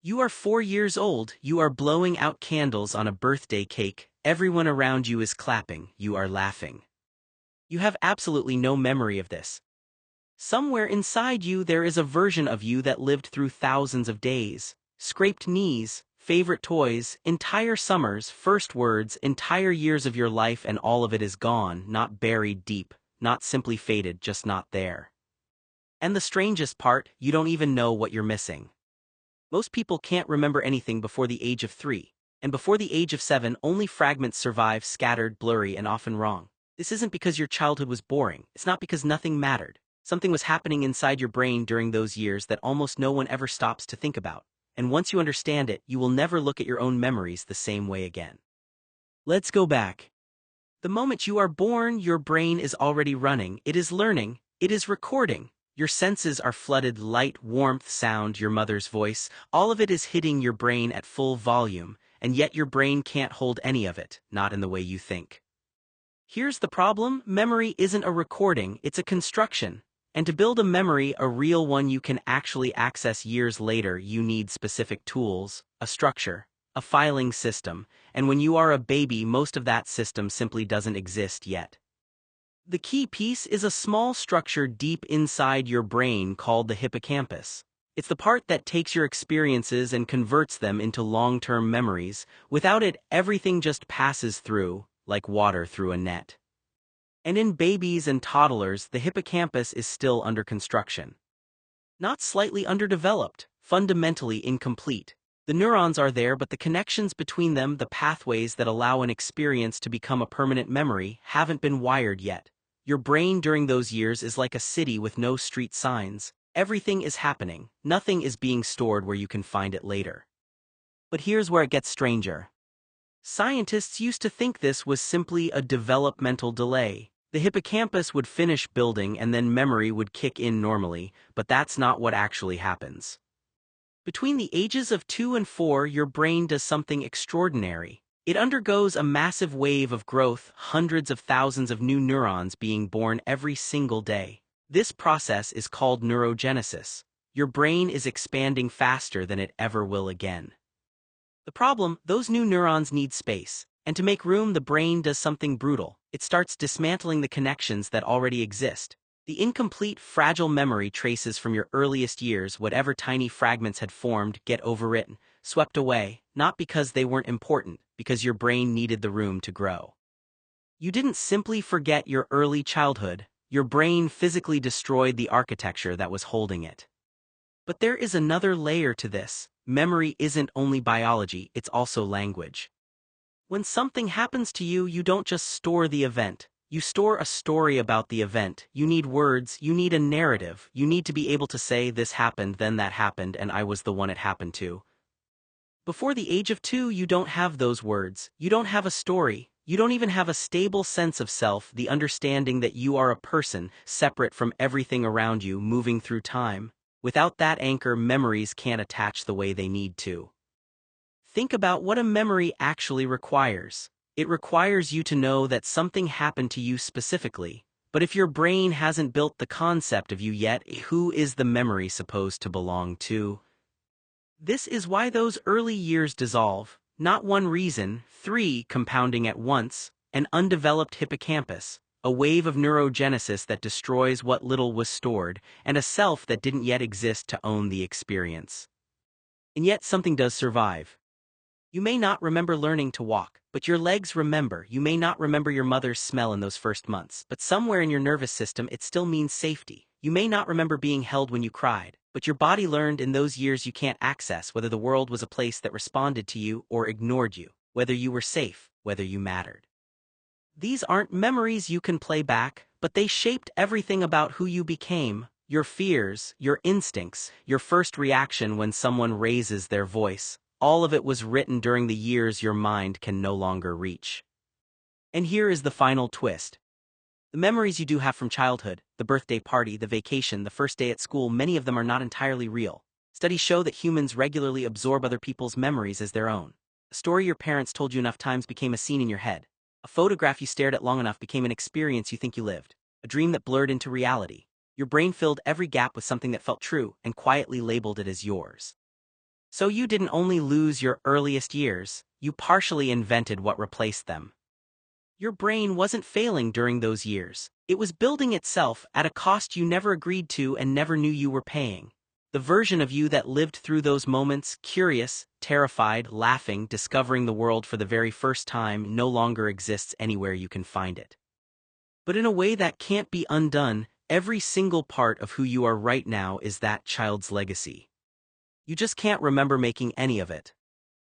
You are 4 years old, you are blowing out candles on a birthday cake, everyone around you is clapping, you are laughing. You have absolutely no memory of this. Somewhere inside you there is a version of you that lived through thousands of days, scraped knees, favorite toys, entire summers, first words, entire years of your life, and all of it is gone, not buried deep, not simply faded, just not there. And the strangest part, you don't even know what you're missing. Most people can't remember anything before the age of 3, and before the age of 7 only fragments survive, scattered, blurry, and often wrong. This isn't because your childhood was boring, it's not because nothing mattered. Something was happening inside your brain during those years that almost no one ever stops to think about, and once you understand it, you will never look at your own memories the same way again. Let's go back. The moment you are born, your brain is already running, it is learning, it is recording. Your senses are flooded, light, warmth, sound, your mother's voice, all of it is hitting your brain at full volume, and yet your brain can't hold any of it, not in the way you think. Here's the problem, memory isn't a recording, it's a construction. And to build a memory, a real one you can actually access years later, you need specific tools, a structure, a filing system, and when you are a baby, most of that system simply doesn't exist yet. The key piece is a small structure deep inside your brain called the hippocampus. It's the part that takes your experiences and converts them into long-term memories. Without it, everything just passes through, like water through a net. And in babies and toddlers, the hippocampus is still under construction. Not slightly underdeveloped, fundamentally incomplete. The neurons are there, but the connections between them, the pathways that allow an experience to become a permanent memory, haven't been wired yet. Your brain during those years is like a city with no street signs. Everything is happening, nothing is being stored where you can find it later. But here's where it gets stranger. Scientists used to think this was simply a developmental delay. The hippocampus would finish building and then memory would kick in normally, but that's not what actually happens. Between the ages of 2 and 4, your brain does something extraordinary. It undergoes a massive wave of growth, hundreds of thousands of new neurons being born every single day. This process is called neurogenesis. Your brain is expanding faster than it ever will again. The problem, those new neurons need space, and to make room, the brain does something brutal. It starts dismantling the connections that already exist. The incomplete, fragile memory traces from your earliest years, whatever tiny fragments had formed, get overwritten, swept away, not because they weren't important, because your brain needed the room to grow. You didn't simply forget your early childhood, your brain physically destroyed the architecture that was holding it. But there is another layer to this. Memory isn't only biology, it's also language. When something happens to you, you don't just store the event. You store a story about the event. You need words, you need a narrative. You need to be able to say, this happened, then that happened, and I was the one it happened to. Before the age of 2, you don't have those words. You don't have a story. You don't even have a stable sense of self, the understanding that you are a person, separate from everything around you, moving through time. Without that anchor, memories can't attach the way they need to. Think about what a memory actually requires. It requires you to know that something happened to you specifically. But if your brain hasn't built the concept of you yet, who is the memory supposed to belong to? This is why those early years dissolve. Not one reason, 3 compounding at once, an undeveloped hippocampus, a wave of neurogenesis that destroys what little was stored, and a self that didn't yet exist to own the experience. And yet something does survive. You may not remember learning to walk, but your legs remember. You may not remember your mother's smell in those first months, but somewhere in your nervous system it still means safety. You may not remember being held when you cried, but your body learned in those years you can't access whether the world was a place that responded to you or ignored you, whether you were safe, whether you mattered. These aren't memories you can play back, but they shaped everything about who you became. Your fears, your instincts, your first reaction when someone raises their voice. All of it was written during the years your mind can no longer reach. And here is the final twist. The memories you do have from childhood, the birthday party, the vacation, the first day at school, many of them are not entirely real. Studies show that humans regularly absorb other people's memories as their own. A story your parents told you enough times became a scene in your head. A photograph you stared at long enough became an experience you think you lived. A dream that blurred into reality. Your brain filled every gap with something that felt true and quietly labeled it as yours. So you didn't only lose your earliest years, you partially invented what replaced them. Your brain wasn't failing during those years. It was building itself at a cost you never agreed to and never knew you were paying. The version of you that lived through those moments, curious, terrified, laughing, discovering the world for the very first time, no longer exists anywhere you can find it. But in a way that can't be undone, every single part of who you are right now is that child's legacy. You just can't remember making any of it.